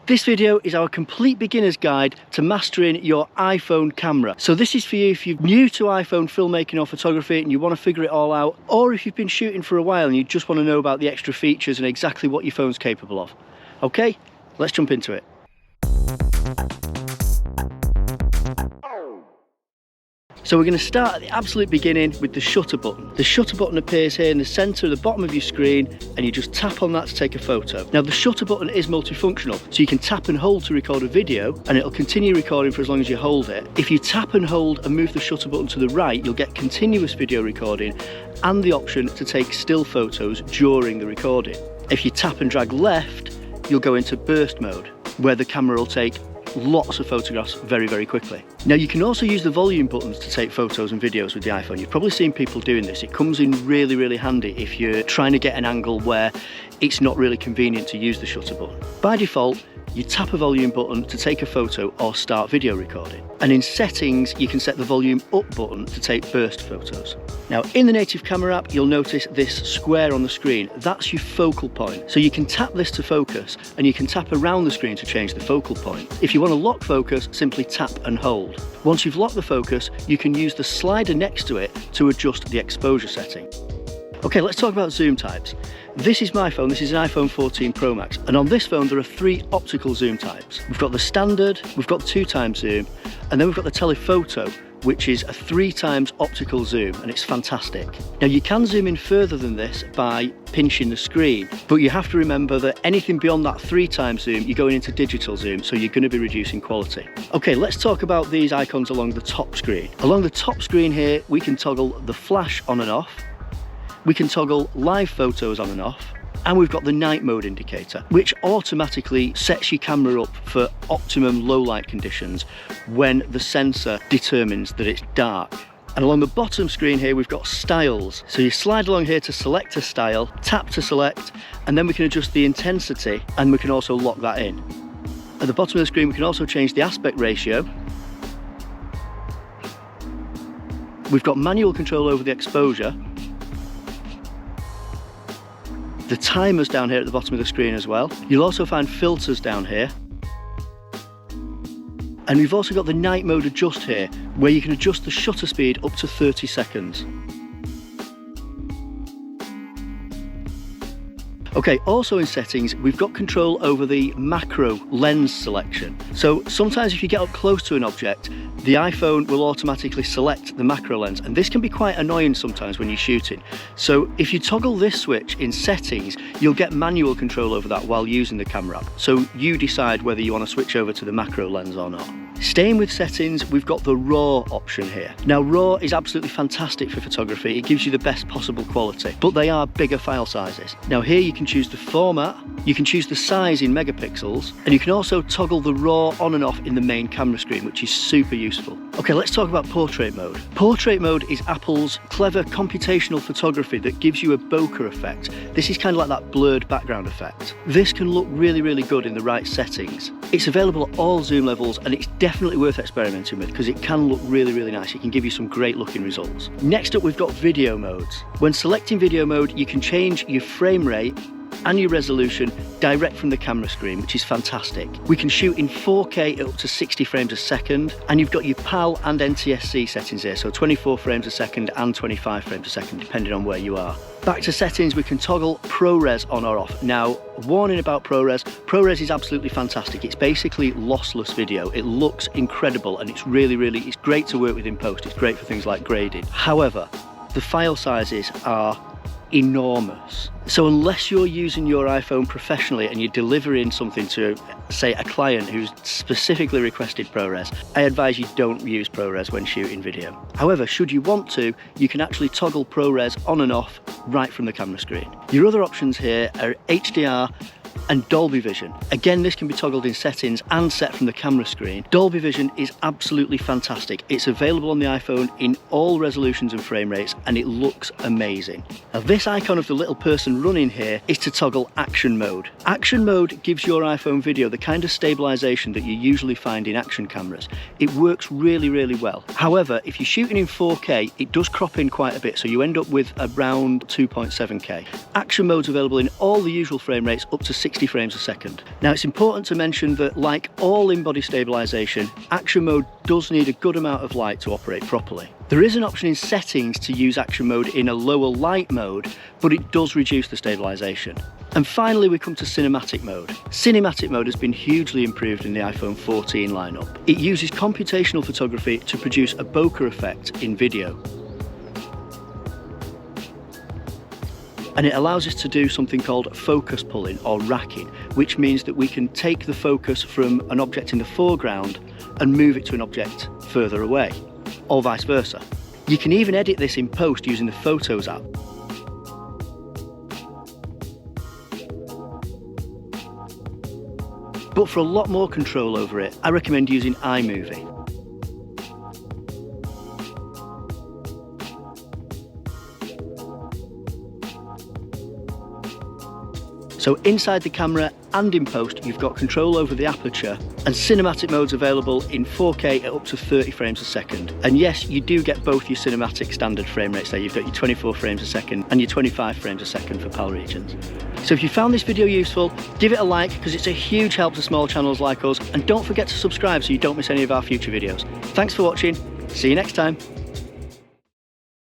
This video is our complete beginner's guide to mastering your iPhone camera. So this is for you if you're new to iPhone filmmaking or photography and you want to figure it all out, or if you've been shooting for a while and you just want to know about the extra features and exactly what your phone's capable of. Okay, let's jump into it. So we're going to start at the absolute beginning with the shutter button. The shutter button appears here in the centre of the bottom of your screen, and you just tap on that to take a photo. Now the shutter button is multifunctional, so you can tap and hold to record a video and it'll continue recording for as long as you hold it. If you tap and hold and move the shutter button to the right, you'll get continuous video recording and the option to take still photos during the recording. If you tap and drag left, you'll go into burst mode, where the camera will take lots of photographs very, very quickly. Now you can also use the volume buttons to take photos and videos with the iPhone. You've probably seen people doing this. It comes in really, really handy if you're trying to get an angle where it's not really convenient to use the shutter button. By default, you tap a volume button to take a photo or start video recording. And in settings, you can set the volume up button to take burst photos. Now in the native camera app, you'll notice this square on the screen. That's your focal point. So you can tap this to focus and you can tap around the screen to change the focal point. If you want to lock focus, simply tap and hold. Once you've locked the focus, you can use the slider next to it to adjust the exposure setting. Okay, let's talk about zoom types. This is my phone, this is an iPhone 14 Pro Max, and on this phone there are 3 optical zoom types. We've got the standard, we've got 2x zoom, and then we've got the telephoto, which is a 3x optical zoom, and it's fantastic. Now you can zoom in further than this by pinching the screen, but you have to remember that anything beyond that 3x zoom, you're going into digital zoom, so you're going to be reducing quality. Okay, let's talk about these icons along the top screen. Along the top screen here, we can toggle the flash on and off. We can toggle live photos on and off, and we've got the night mode indicator, which automatically sets your camera up for optimum low light conditions when the sensor determines that it's dark. And along the bottom screen here, we've got styles. So you slide along here to select a style, tap to select, and then we can adjust the intensity, and we can also lock that in. At the bottom of the screen, we can also change the aspect ratio. We've got manual control over the exposure. The timer's down here at the bottom of the screen as well. You'll also find filters down here. And we've also got the night mode adjust here, where you can adjust the shutter speed up to 30 seconds. Okay, also in settings, we've got control over the macro lens selection. So sometimes if you get up close to an object, the iPhone will automatically select the macro lens, and this can be quite annoying sometimes when you're shooting. So if you toggle this switch in settings, you'll get manual control over that while using the camera app. So you decide whether you want to switch over to the macro lens or not. Staying with settings, we've got the RAW option here. Now RAW is absolutely fantastic for photography. It gives you the best possible quality, but they are bigger file sizes. Now here you can choose the format, you can choose the size in megapixels, and you can also toggle the RAW on and off in the main camera screen, which is super useful. Okay, let's talk about portrait mode. Portrait mode is Apple's clever computational photography that gives you a bokeh effect. This is kind of like that blurred background effect. This can look really, really good in the right settings. It's available at all zoom levels, and it's definitely worth experimenting with because it can look really, really nice. It can give you some great looking results. Next up, we've got video modes. When selecting video mode, you can change your frame rate and your resolution direct from the camera screen, which is fantastic. We can shoot in 4K at up to 60 frames a second, and you've got your PAL and NTSC settings here, so 24 frames a second and 25 frames a second, depending on where you are. Back to settings, we can toggle ProRes on or off. Now, warning about ProRes. ProRes is absolutely fantastic. It's basically lossless video. It looks incredible, and it's it's great to work with in post. It's great for things like grading. However, the file sizes are enormous. So unless you're using your iPhone professionally and you're delivering something to, say, a client who's specifically requested ProRes, I advise you don't use ProRes when shooting video. However, should you want to, you can actually toggle ProRes on and off right from the camera screen. Your other options here are HDR and Dolby Vision. Again, this can be toggled in settings and set from the camera screen. Dolby Vision is absolutely fantastic. It's available on the iPhone in all resolutions and frame rates, and it looks amazing. Now, this icon of the little person running here is to toggle action mode. Action mode gives your iPhone video the kind of stabilization that you usually find in action cameras. It works really, really well. However, if you're shooting in 4K, it does crop in quite a bit, so you end up with around 2.7K. Action mode's available in all the usual frame rates up to 60 60 frames a second. Now it's important to mention that, like all in-body stabilisation, action mode does need a good amount of light to operate properly. There is an option in settings to use action mode in a lower light mode, but it does reduce the stabilisation. And finally we come to cinematic mode. Cinematic mode has been hugely improved in the iPhone 14 lineup. It uses computational photography to produce a bokeh effect in video. And it allows us to do something called focus pulling or racking, which means that we can take the focus from an object in the foreground and move it to an object further away, or vice versa. You can even edit this in post using the Photos app. But for a lot more control over it, I recommend using iMovie. So inside the camera and in post, you've got control over the aperture, and cinematic mode's available in 4K at up to 30 frames a second. And yes, you do get both your cinematic standard frame rates there. You've got your 24 frames a second and your 25 frames a second for PAL regions. So if you found this video useful, give it a like because it's a huge help to small channels like us, and don't forget to subscribe so you don't miss any of our future videos. Thanks for watching, see you next time.